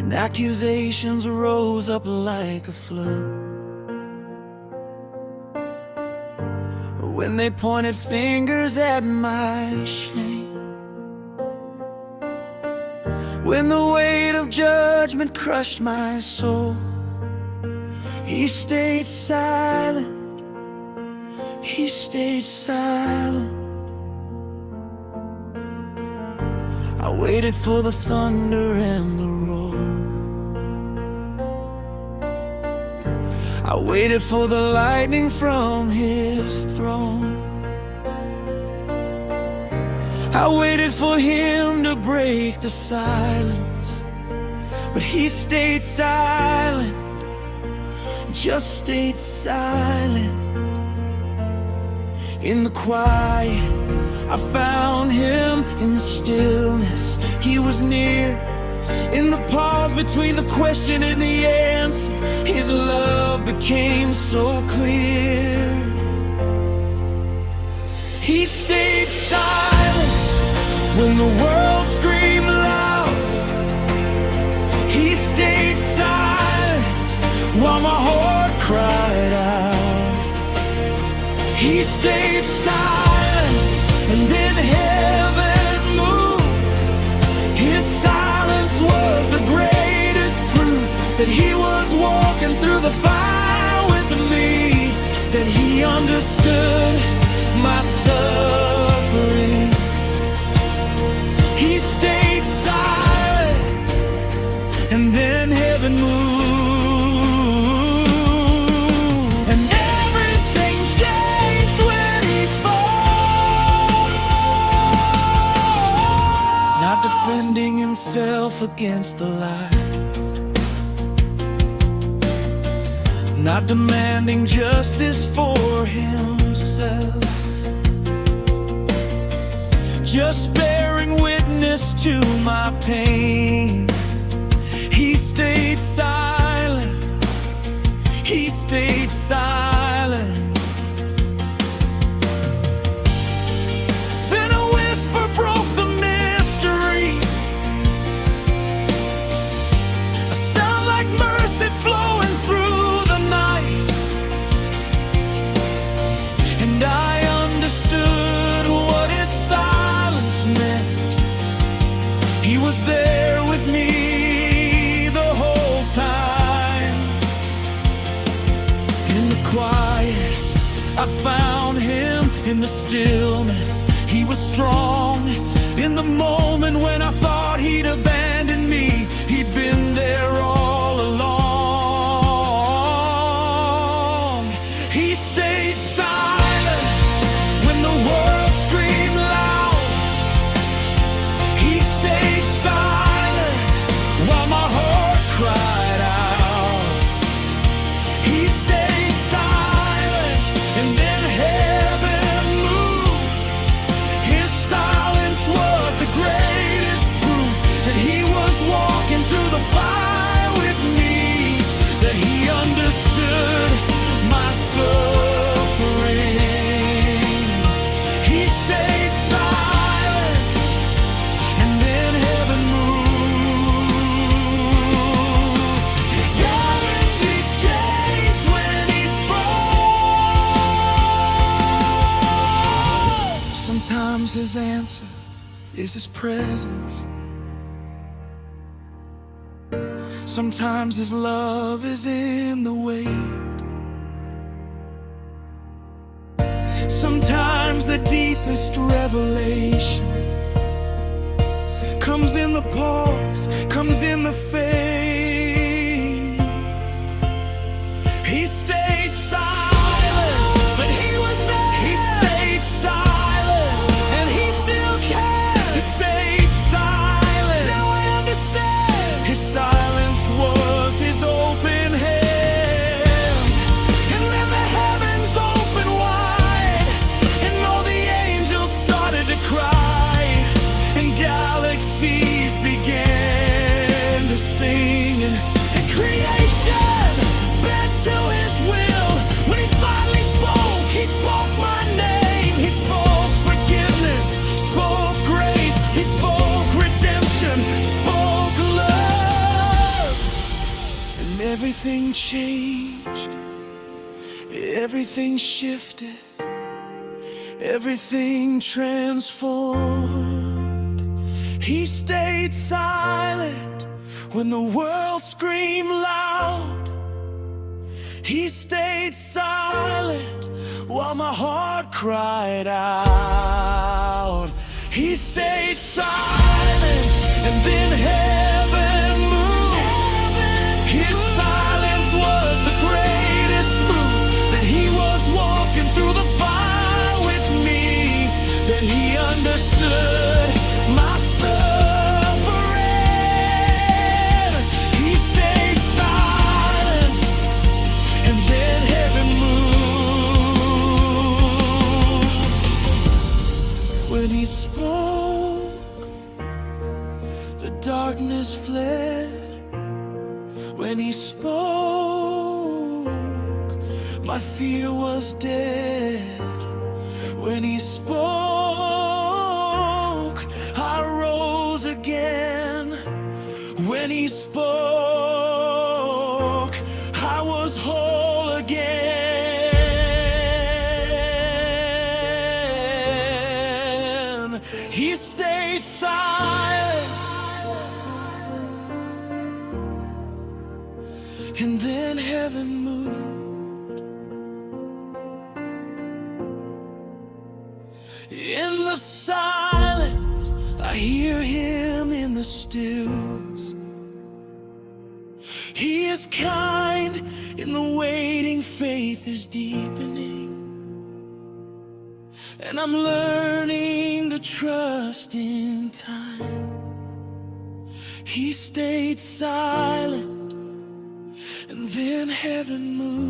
and accusations rose up like a flood. When they pointed fingers at my shame, when the weight of judgment crushed my soul, He stayed silent, He stayed silent. I waited for the thunder and the roar, I waited for the lightning from His throne, I waited for Him to break the silence, but He stayed silent, just stayed silent. In the quiet, I found Him. In the stillness, He was near. In the pause between the question and the answer, His love became so clear. He stayed silent when the world screamed loud. He stayed silent while my heart cried out. He stayed silent, and then heaven moved. His silence was the greatest proof that He was walking through the fire with me, that He understood my suffering. He stayed silent, and then heaven moved. Defending Himself against the lies, not demanding justice for Himself, just bearing witness to my pain. He stayed silent, He stayed silent. Then a whisper broke the flowing through the night, and I understood what His silence meant. He was there with me the whole time. In the quiet, I found Him. In the stillness, He was strong. In the moment when I thought He'd abandoned me, He'd been there all along. Sometimes His answer is His presence. Sometimes His love is in the wait. Sometimes the deepest revelation comes in the pause, comes in the faith. He stayed silent, but He was there. He stayed silent, and He still cares. He stayed silent. Now I understand. His silence was His open hand, and then the heavens opened wide, and all the angels started to cry, and galaxies began to sing. Everything changed, everything shifted, everything transformed. He stayed silent when the world screamed loud. He stayed silent while my heart cried out. He stayed silent, and then heaven moved. His silence was the greatest proof that he was walking through the fire with me, that he understood my suffering. He stayed silent, and then heaven moved. When he spoke, the darkness fled. When he spoke, my fear was dead. When he spoke, I rose again. When he spoke, I was whole again. He stayed silent, and then heaven moved. In the silence, I hear him in the stills. He is kind in the waiting, faith is deepening. And I'm learning to trust in time. He stayed silent, and then heaven moved.